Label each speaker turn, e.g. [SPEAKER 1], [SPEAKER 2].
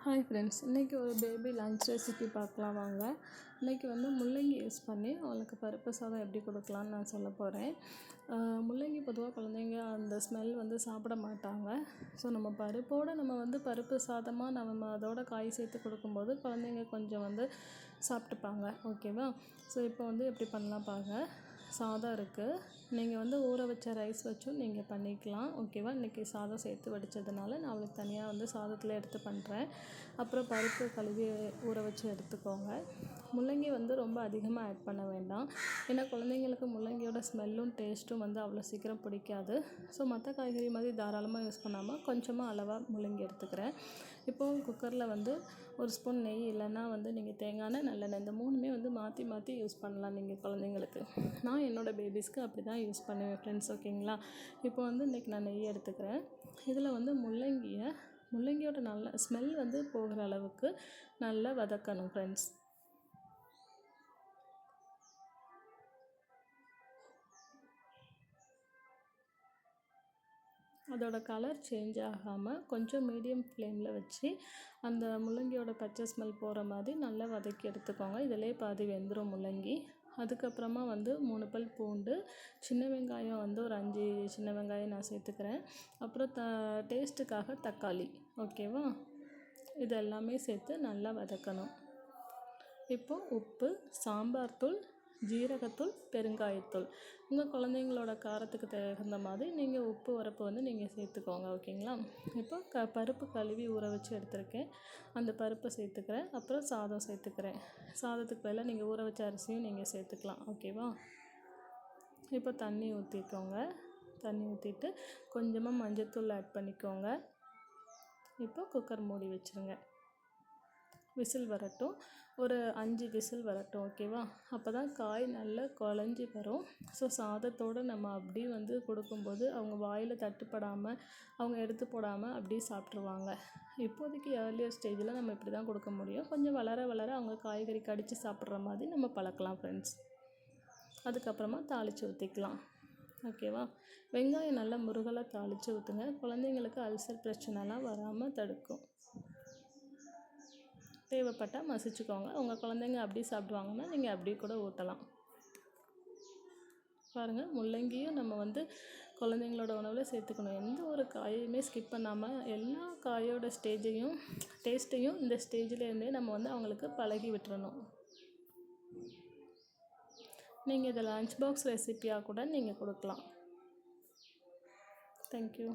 [SPEAKER 1] Hi friends, இன்றைக்கி ஒரு baby lunch recipe பார்க்கலாம் வாங்க. இன்றைக்கி வந்து முள்ளங்கி யூஸ் பண்ணி அவளுக்கு பருப்பு சாதம் எப்படி கொடுக்கலான்னு நான் சொல்ல போகிறேன். முள்ளங்கி பொதுவாக குழந்தைங்க அந்த ஸ்மெல் வந்து சாப்பிட மாட்டாங்க. ஸோ நம்ம பருப்போடு நம்ம வந்து பருப்பு சாதமாக நம்ம அதோட காய் சேர்த்து கொடுக்கும்போது குழந்தைங்க கொஞ்சம் வந்து சாப்பிட்டுப்பாங்க. ஓகேவா? ஸோ இப்போ வந்து எப்படி பண்ணலாம் பாருங்கள். சாதம் இருக்குது, நீங்கள் வந்து ஊற வச்ச ரைஸ் வச்சும் நீங்கள் பண்ணிக்கலாம். ஓகேவா? இன்றைக்கி சாதம் சேர்த்து வடித்ததுனால நான் அவளுக்கு தனியாக வந்து சாதத்தில் எடுத்து பண்ணுறேன். அப்புறம் பருப்பு கழுவி ஊற வச்சு எடுத்துக்கோங்க. முள்ளங்கி வந்து ரொம்ப அதிகமாக ஆட் பண்ண வேண்டாம், ஏன்னா குழந்தைங்களுக்கு முள்ளங்கியோட ஸ்மெல்லும் டேஸ்ட்டும் வந்து அவ்வளோ சீக்கிரம் பிடிக்காது. ஸோ மற்ற காய்கறி மாதிரி தாராளமாக யூஸ் பண்ணாமல் கொஞ்சமாக அளவாக முள்ளங்கி எடுத்துக்கிறேன். இப்போது குக்கரில் வந்து ஒரு ஸ்பூன் நெய் இல்லைன்னா வந்து நீங்கள் தேங்காய் எண்ணெய், நல்லெண்ணெய் இந்த மூணுமே வந்து மாற்றி மாற்றி யூஸ் பண்ணலாம் நீங்கள் குழந்தைங்களுக்கு. நான் என்னோடய பேபிஸ்க்கு அப்படி தான் யூஸ் பண்ணுவேன் ஃப்ரெண்ட்ஸ். ஓகேங்களா? இப்போ வந்து இன்றைக்கி நான் நெய் எடுத்துக்கிறேன். இதில் வந்து முள்ளங்கியோட நல்ல ஸ்மெல் வந்து போகிற அளவுக்கு நல்லா வதக்கணும் ஃப்ரெண்ட்ஸ். அதோட கலர் சேஞ்ச் ஆகாமல் கொஞ்சம் மீடியம் ஃப்ளேமில் வச்சு அந்த முள்ளங்கியோட பச்சை ஸ்மெல் போகிற மாதிரி நல்லா வதக்கி எடுத்துக்கோங்க. இதிலே பாதி வெந்துடும் முள்ளங்கி. அதுக்கப்புறமா வந்து 3 பல் பூண்டு, சின்ன வெங்காயம் வந்து ஒரு 5 சின்ன வெங்காயம் நான் சேர்த்துக்கிறேன். அப்புறம் டேஸ்ட்டுக்காக தக்காளி. ஓகேவா? இது எல்லாமே சேர்த்து நல்லா வதக்கணும். இப்போது உப்பு, சாம்பார் தூள், ஜீரகத்தூள், பெருங்காயத்தூள் உங்கள் குழந்தைங்களோட காரத்துக்கு தகுந்த மாதிரி நீங்கள் உப்பு உரப்பு வந்து நீங்கள் சேர்த்துக்கோங்க. ஓகேங்களா? இப்போ பருப்பு கழுவி ஊற வச்சு எடுத்துருக்கேன், அந்த பருப்பை சேர்த்துக்கிறேன். அப்புறம் சாதம் சேர்த்துக்கிறேன். சாதத்துக்கு பதிலாக நீங்கள் ஊற வச்ச அரிசியும் நீங்கள் சேர்த்துக்கலாம். ஓகேவா? இப்போ தண்ணி ஊற்றிக்கோங்க. தண்ணி ஊற்றிட்டு கொஞ்சமாக மஞ்சள்தூள் ஆட் பண்ணிக்கோங்க. இப்போ குக்கர் மூடி வச்சுருங்க. விசில் வரட்டும், ஒரு 5 விசில் வரட்டும். ஓகேவா? அப்போ தான் காய் நல்லா குழஞ்சி வரும். ஸோ சாதத்தோடு நம்ம அப்படியே வந்து கொடுக்கும்போது அவங்க வாயில் தட்டுப்படாமல், அவங்க எடுத்து போடாமல் அப்படியே சாப்பிட்ருவாங்க. இப்போதைக்கு ஏர்லியர் ஸ்டேஜில் நம்ம இப்படி தான் கொடுக்க முடியும். கொஞ்சம் வளர வளர அவங்க காய்கறி கடித்து சாப்பிட்ற மாதிரி நம்ம பழக்கலாம் ஃப்ரெண்ட்ஸ். அதுக்கப்புறமா தாளித்து ஊற்றிக்கலாம். ஓகேவா? வெங்காயம் நல்லா முருகலாக தாளித்து ஊற்றுங்க. குழந்தைங்களுக்கு அல்சர் பிரச்சனைலாம் வராமல் தடுக்கும். தேவைப்பட்டால் மசிச்சுக்கோங்க. உங்கள் குழந்தைங்க அப்படி சாப்பிடுவாங்கன்னா நீங்கள் அப்படி கூட ஊற்றலாம். பாருங்கள், முள்ளங்கியும் நம்ம வந்து குழந்தைங்களோட உணவில் சேர்த்துக்கணும். எந்த ஒரு காயையுமே ஸ்கிப் பண்ணாமல் எல்லா காயோட டேஸ்ட்டையும் இந்த ஸ்டேஜ்லேருந்தே நம்ம வந்து அவங்களுக்கு பழகி விட்டுறணும். நீங்கள் இதை லன்ச் பாக்ஸ் ரெசிப்பியாக கூட நீங்கள் கொடுக்கலாம். தேங்க்யூ.